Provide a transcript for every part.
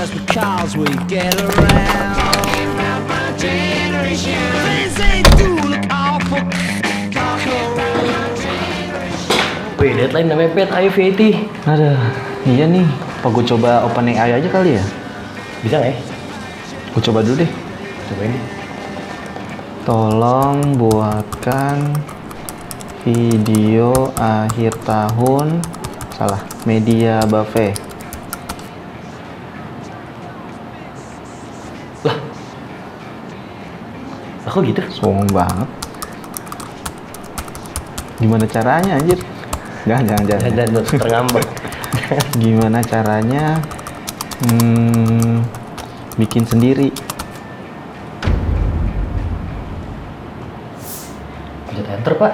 just because we get around. Talking about my generation. Things they do look awful. Wih, deadline udah mepet, ayo VAT. Aduh, iya nih. Apa gue coba OpenAI aja kali ya? Bisa nggak ya? Gue coba dulu deh. Cobain deh. Tolong buatkan video akhir tahun. Salah, media buffet. Lah, kok gitu? Sombong banget. Gimana caranya anjir? Jangan. Dan terngambek. Gimana caranya bikin sendiri? Pencet enter, Pak.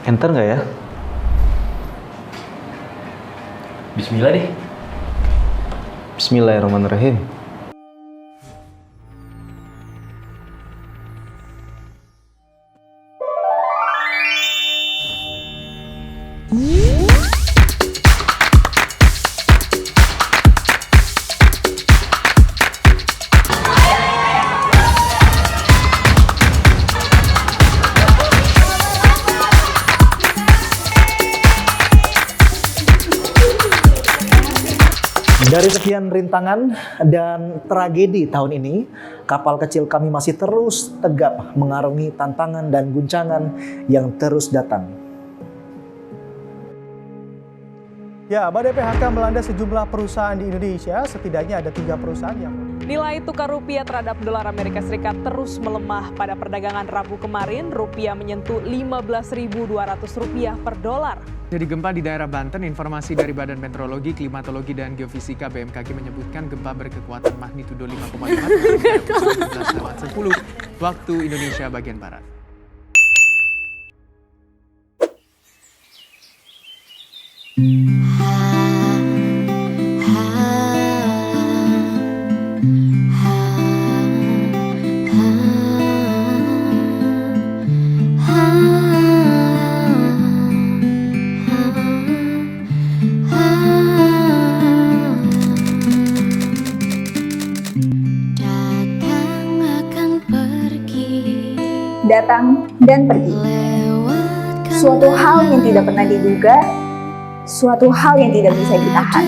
Enter nggak ya? Bismillah deh. Bismillahirrahmanirrahim. Dari sekian rintangan dan tragedi tahun ini, kapal kecil kami masih terus tegap mengarungi tantangan dan guncangan yang terus datang. Ya, badai PHK melanda sejumlah perusahaan di Indonesia. Setidaknya ada 3 perusahaan yang... Nilai tukar rupiah terhadap dolar Amerika Serikat terus melemah pada perdagangan Rabu kemarin. Rupiah menyentuh Rp15.200 per dolar. Jadi gempa di daerah Banten, informasi dari Badan Meteorologi, Klimatologi, dan Geofisika BMKG menyebutkan gempa berkekuatan magnitudo 5,5 pada 17:10 waktu Indonesia bagian Barat. Datang dan pergi. Suatu hal yang tidak pernah diduga, suatu hal yang tidak bisa ditahan,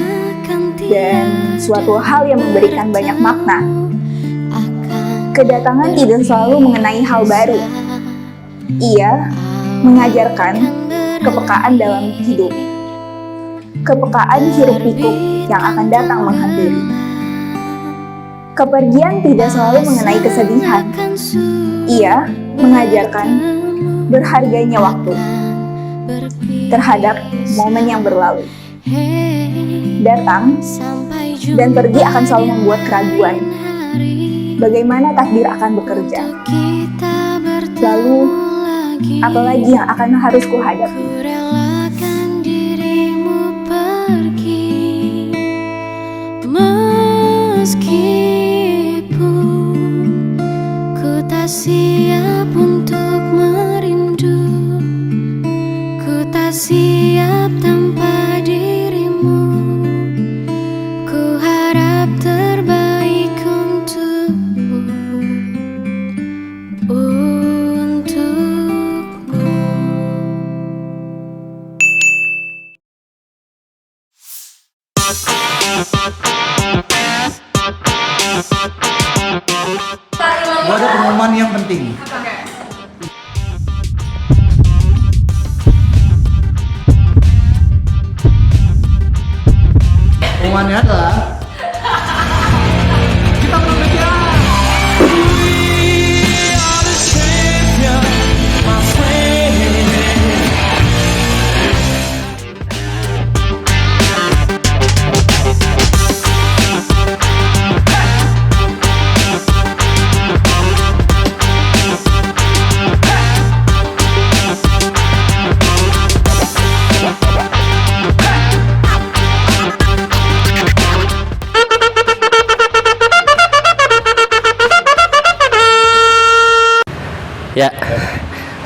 dan suatu hal yang memberikan banyak makna. Kedatangan tidak selalu mengenai hal baru. Ia mengajarkan kepekaan dalam hidup. Kepekaan hiruk-pikuk yang akan datang menghampiri. Kepergian tidak selalu mengenai kesedihan. Ia mengajarkan berharganya waktu terhadap momen yang berlalu. Datang dan pergi akan selalu membuat keraguan. Bagaimana takdir akan bekerja? Lalu, apalagi yang akan harus kuhadapi? Siap untuk merindu, ku tak siap tanpa dirimu. Ku harap terbaik untukmu. Gue ada pengumuman yang penting. Pengumumannya adalah kita belum media. Ya,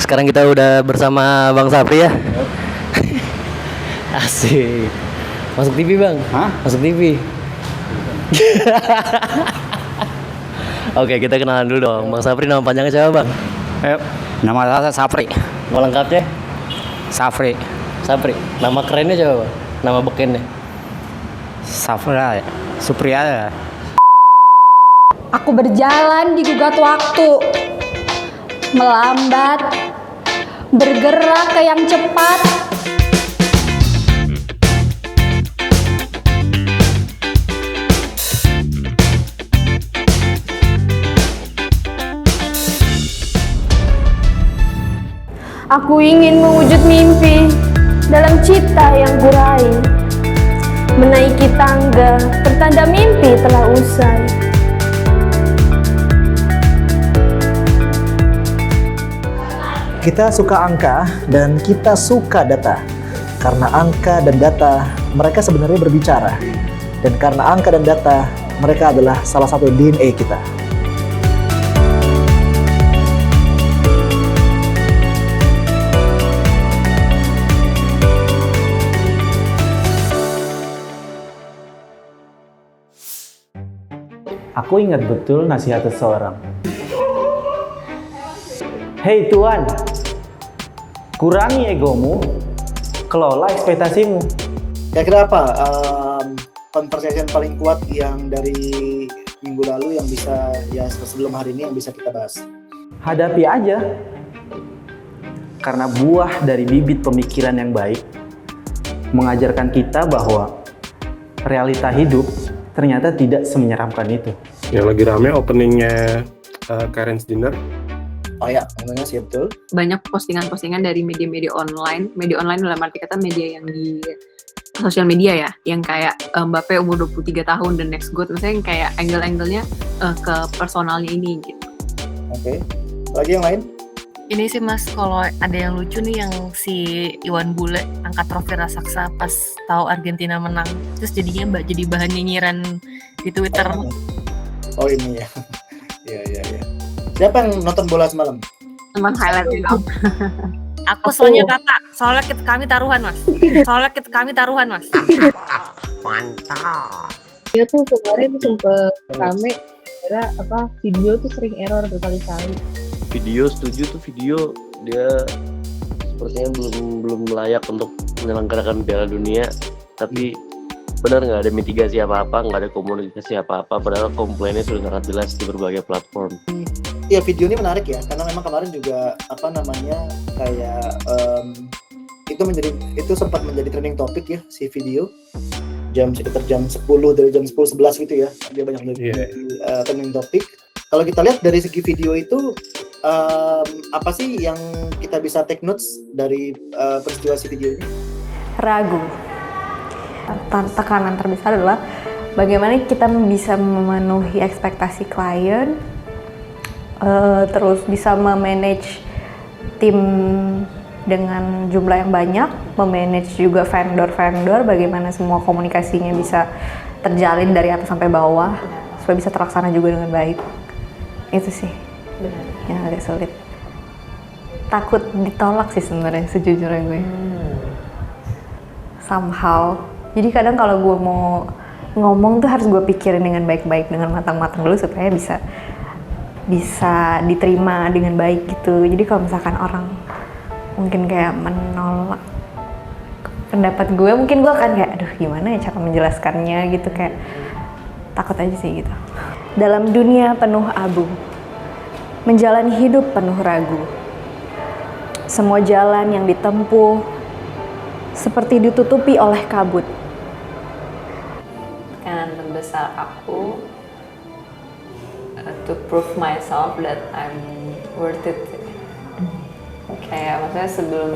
sekarang kita udah bersama Bang Sapri ya. Asik. Masuk TV Bang? Hah? Masuk TV. Oke, kita kenalan dulu dong. Bang Sapri, nama panjangnya siapa, Bang? Nama saya Sapri. Nama lengkapnya? Sapri. Sapri. Nama kerennya siapa, Bang? Nama bekennya? Safra. Supriya. Aku berjalan di gugat waktu, melambat, bergerak ke yang cepat. Aku ingin mewujud mimpi dalam cita yang kuraih, menaiki tangga pertanda mimpi telah usai. Kita suka angka dan kita suka data. Karena angka dan data, mereka sebenarnya berbicara. Dan karena angka dan data, mereka adalah salah satu DNA kita. Aku ingat betul nasihat seseorang. Hei Tuan, kurangi egomu, kelola ekspektasimu. Kira-kira apa conversation paling kuat yang dari minggu lalu yang bisa, ya sebelum hari ini yang bisa kita bahas? Hadapi aja. Karena buah dari bibit pemikiran yang baik mengajarkan kita bahwa realita hidup ternyata tidak semenyeramkan itu. Yang lagi rame openingnya Karen's Dinner. Oh ya, tentunya sih betul. Banyak postingan-postingan dari media-media online. Media online dalam arti kata media yang di sosial media ya, yang kayak Mbappe umur 23 tahun dan next goat, misalnya yang kayak angle-angle-nya ke personalnya ini gitu. Oke. Lagi yang lain? Ini sih Mas, kalau ada yang lucu nih yang si Iwan Bule angkat trofi raksasa pas tahu Argentina menang, terus jadinya jadi bahan nyinyiran di Twitter. Oh ini ya. Iya. Siapa yang nonton bola semalam? Teman highlight itu. Aku soalnya kami taruhan Mas. Mantap. Dia tuh kemarin sempet rame karena video tuh sering error berkali-kali. Video setuju tuh, video dia sepertinya belum layak untuk menyelenggarakan Piala Dunia. Tapi benar nggak ada mitigasi apa-apa, nggak ada komunikasi apa-apa, padahal komplainnya sudah sangat jelas di berbagai platform. Iya, video ini menarik ya, karena memang kemarin juga kayak itu sempat menjadi trending topik ya, si video sekitar jam 10 dari jam 10-11 gitu ya, dia banyak menjadi trending topik. Kalau kita lihat dari segi video itu apa sih yang kita bisa take notes dari peristiwa si video ini? Ragu. Tekanan terbesar adalah bagaimana kita bisa memenuhi ekspektasi klien, terus bisa memanage tim dengan jumlah yang banyak, memanage juga vendor-vendor, bagaimana semua komunikasinya bisa terjalin dari atas sampai bawah supaya bisa terlaksana juga dengan baik. Itu sih yang agak sulit. Takut ditolak sih sebenarnya, sejujurnya gue. Somehow. Jadi kadang kalau gue mau ngomong tuh harus gue pikirin dengan baik-baik, dengan matang-matang dulu supaya bisa diterima dengan baik gitu. Jadi kalau misalkan orang mungkin kayak menolak pendapat gue, mungkin gue akan kayak aduh gimana ya cara menjelaskannya gitu, kayak takut aja sih gitu. Dalam dunia penuh abu, menjalani hidup penuh ragu. Semua jalan yang ditempuh seperti ditutupi oleh kabut. Tekanan terbesar aku to prove myself that I'm worth it. Kayak maksudnya sebelum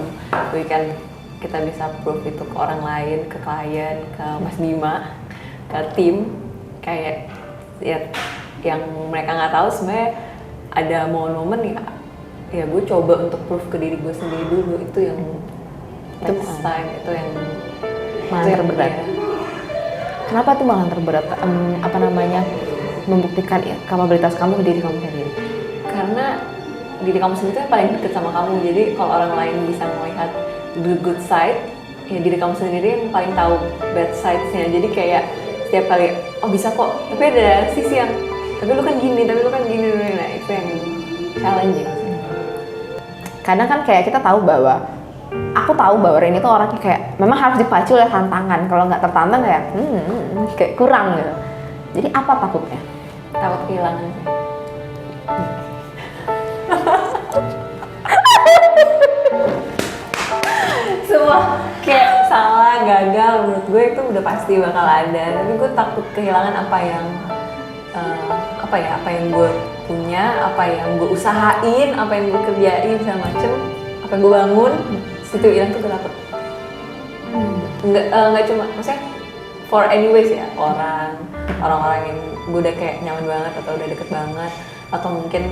kita bisa prove itu ke orang lain, ke klien, ke Mas Bima, ke tim, kayak ya yang mereka nggak tahu sebenarnya ada momen ya gue coba untuk prove ke diri gue sendiri dulu. Itu yang next time, itu yang malah terberat. Kenapa tuh malah terberat? Membuktikan kapabilitas kamu ke diri kamu sendiri. Karena diri kamu sendiri itu paling dekat sama kamu. Jadi kalau orang lain bisa melihat the good side, ya diri kamu sendiri yang paling tahu bad sides-nya. Jadi kayak setiap kali oh bisa kok, tapi ada sisi yang tapi lu kan gini, nah itu yang challenging. Kadang kan kayak kita tahu bahwa aku tahu bahwa Rini tuh orangnya kayak memang harus dipacu oleh tantangan. Kalau nggak tertantang kayak kurang gitu. Jadi apa takutnya? Takut kehilangan. Semua kayak salah, gagal menurut gue itu udah pasti bakal ada. Tapi gue takut kehilangan apa yang gue punya, apa yang gue usahain, apa yang gue kerjain segala macem, apa yang gue bangun, situ hilang tuh gue takut. Nggak cuma, maksudnya for anyways ya, orang-orang yang gue udah kayak nyaman banget atau udah deket banget, atau mungkin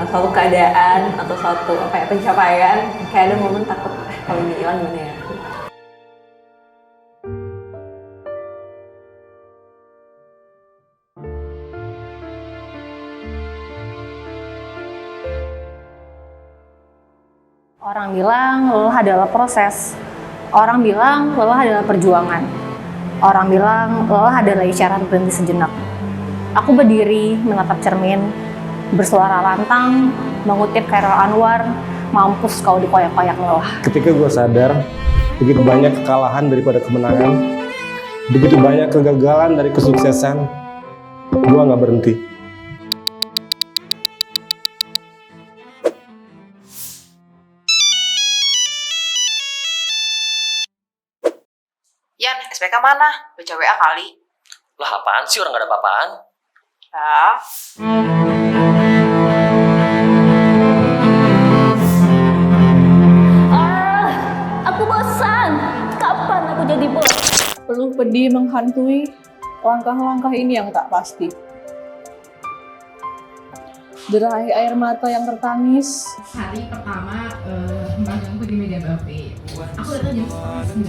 suatu keadaan atau suatu pencapaian, kayak ada momen takut kalau ini hilang gimana ya. Orang bilang lelah adalah proses. Orang bilang lelah adalah perjuangan. Orang bilang lelah adalah isyarat berhenti sejenak. Aku berdiri menatap cermin, bersuara lantang, mengutip Khairul Anwar, mampus kau dikoyak-koyak lelah. Ketika gue sadar, begitu banyak kekalahan daripada kemenangan, begitu banyak kegagalan dari kesuksesan, gue gak berhenti. Yan, SPK mana? Baca WA kali. Lah apaan sih, orang gak ada apa-apaan? Ya. Aku bosan. Kapan aku jadi bos? Peluh pedih menghantui, langkah-langkah ini yang tak pasti. Derai air mata yang tertangis. Hari pertama magangku di Media Bakti. Aku datang jam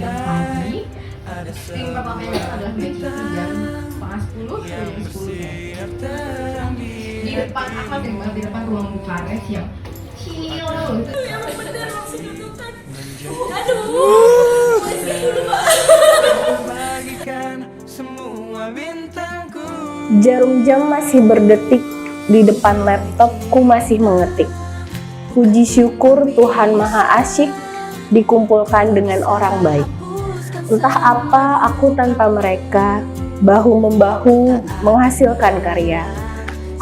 9 pagi. Tim pertamanya adalah batch jam 9:30 sampai jam 10. Di depan akal banget, di depan ruang Bukares yang chill. Yang bener maksudnya tuh kan. Aduh. Jarum jam masih berdetik di depan laptopku masih mengetik. Puji syukur Tuhan Maha Asyik dikumpulkan dengan orang baik. Entah apa aku tanpa mereka, bahu-membahu menghasilkan karya.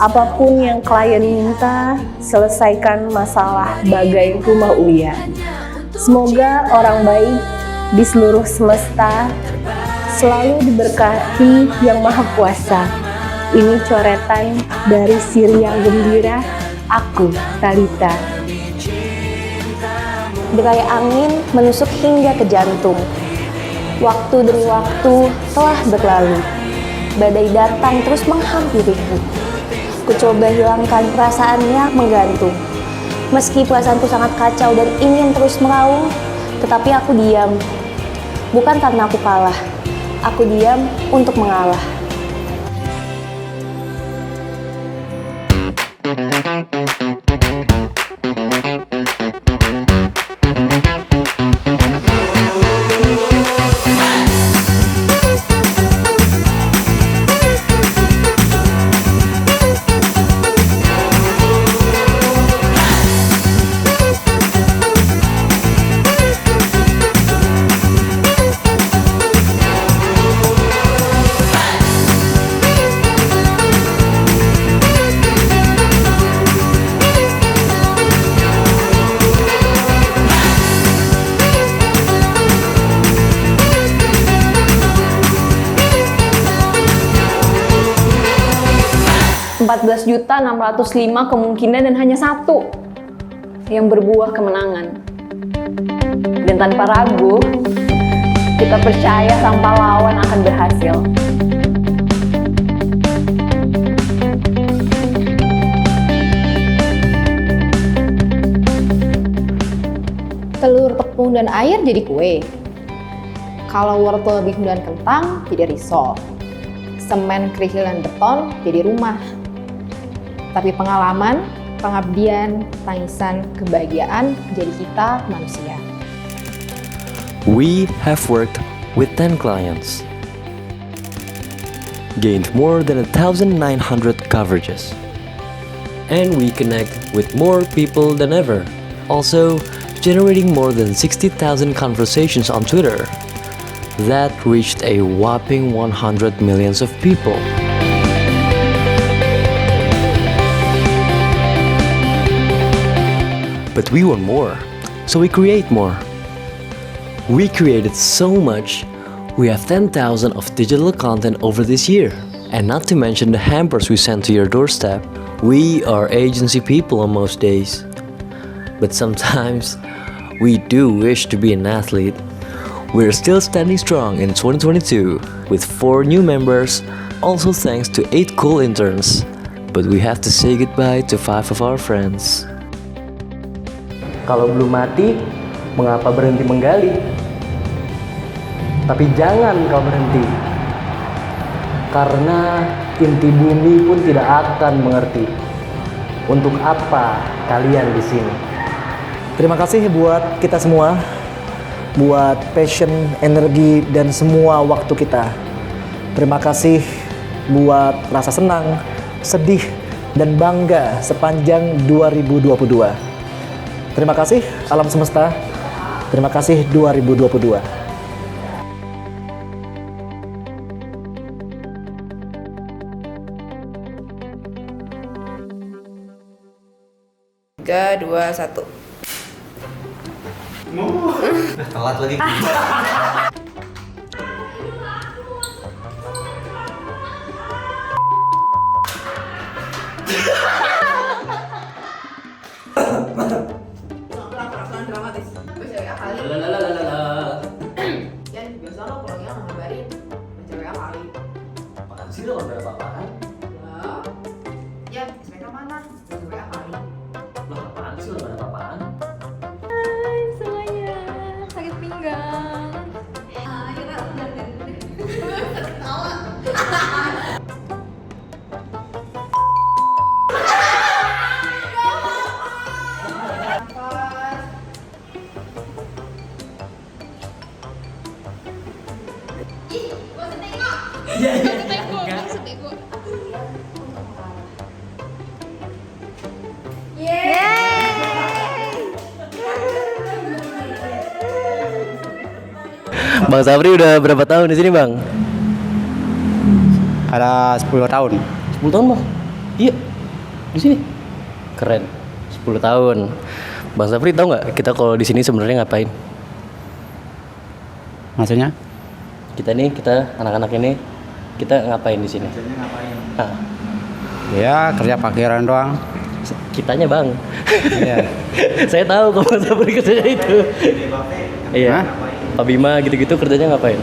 Apapun yang klien minta, selesaikan masalah bagai rumah Uya. Semoga orang baik di seluruh semesta selalu diberkati Yang Maha Kuasa. Ini coretan dari Siri yang gembira, aku Talita. Derai angin menusuk hingga ke jantung. Waktu demi waktu telah berlalu. Badai datang terus menghampiriku. Ku coba hilangkan perasaannya menggantung. Meski perasaanku sangat kacau dan ingin terus meraung, tetapi aku diam. Bukan karena aku kalah. Aku diam untuk mengalah. $14.605 kemungkinan dan hanya satu yang berbuah kemenangan. Dan tanpa ragu, kita percaya tanpa lawan akan berhasil. Telur, tepung, dan air jadi kue. Kalau wortel, bihun, dan kentang jadi risol. Semen, kerikil, dan beton jadi rumah. Tapi pengalaman, pengabdian, tangisan, kebahagiaan jadi kita manusia. We have worked with 10 clients. gained more than 1,900 coverages. And we connect with more people than ever, also generating more than 60,000 conversations on Twitter. That reached a whopping 100 millions of people. But we want more, so we create more. We created so much, we have 10,000 of digital content over this year. And not to mention the hampers we send to your doorstep. We are agency people on most days. But sometimes, we do wish to be an athlete. We're still standing strong in 2022 with 4 new members, also thanks to 8 cool interns. But we have to say goodbye to 5 of our friends. Kalau belum mati, mengapa berhenti menggali? Tapi jangan kau berhenti, karena inti bumi pun tidak akan mengerti untuk apa kalian di sini. Terima kasih buat kita semua, buat passion, energi, dan semua waktu kita. Terima kasih buat rasa senang, sedih, dan bangga sepanjang 2022. Terima kasih alam semesta. Terima kasih 2022. Tiga, 2, 1. Telat lagi. Dramatis. Cewek kali. Yan, biasa lo pulangnya ngabarin. Cewek kali. Apaan sih lo nggak ada apa-apaan? Lah. Yan, SPK mana? Cewek kali. Lo apaan sih lo nggak ada apa-apaan? Hai semuanya, sakit pinggang. Akhirnya udah ketawa. Bang Safri udah berapa tahun di sini, Bang? Ada 10 tahun. 10 tahun, Bang? Iya. Di sini. Keren. 10 tahun. Bang Safri tahu nggak kita kalau di sini sebenarnya ngapain? Maksudnya? Kita anak-anak ini kita ngapain di sini? Nah. Ya, kerja parkiran doang. Kitanya, Bang. Iya. Saya tahu kalau Bang Safri kerjanya itu. Iya. Pak Bima gitu-gitu kerjanya ngapain?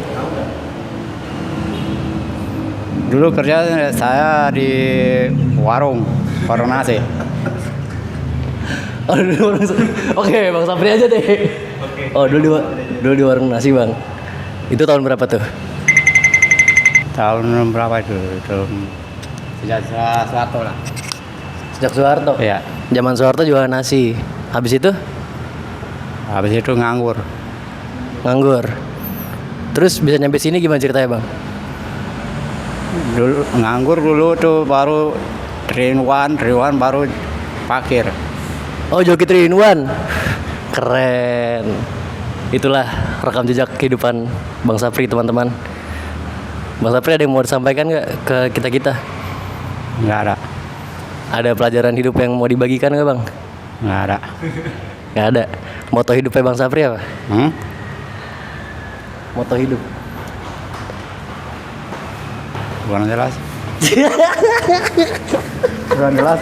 Dulu kerja saya di warung nasi. Oh, dulu warung. Oke, Bang Safri aja deh. Oh, dulu di warung nasi, Bang. Itu tahun berapa tuh? Tahun berapa itu? Sejak Soeharto lah. Sejak Soeharto? Iya. Zaman Soeharto jualan nasi. Habis itu? Habis itu nganggur. Terus bisa nyampe sini gimana ceritanya, Bang? Dulu nganggur dulu tuh baru 3-in-1 baru parkir. Oh, joki 3-in-1. Keren. Itulah rekam jejak kehidupan Bang Safri, teman-teman. Bang Safri ada yang mau disampaikan nggak ke kita-kita? Nggak ada. Ada pelajaran hidup yang mau dibagikan nggak, Bang? Nggak ada. Nggak ada. Moto hidupnya Bang Safri apa? Moto hidup. Kurang jelas. Kurang jelas.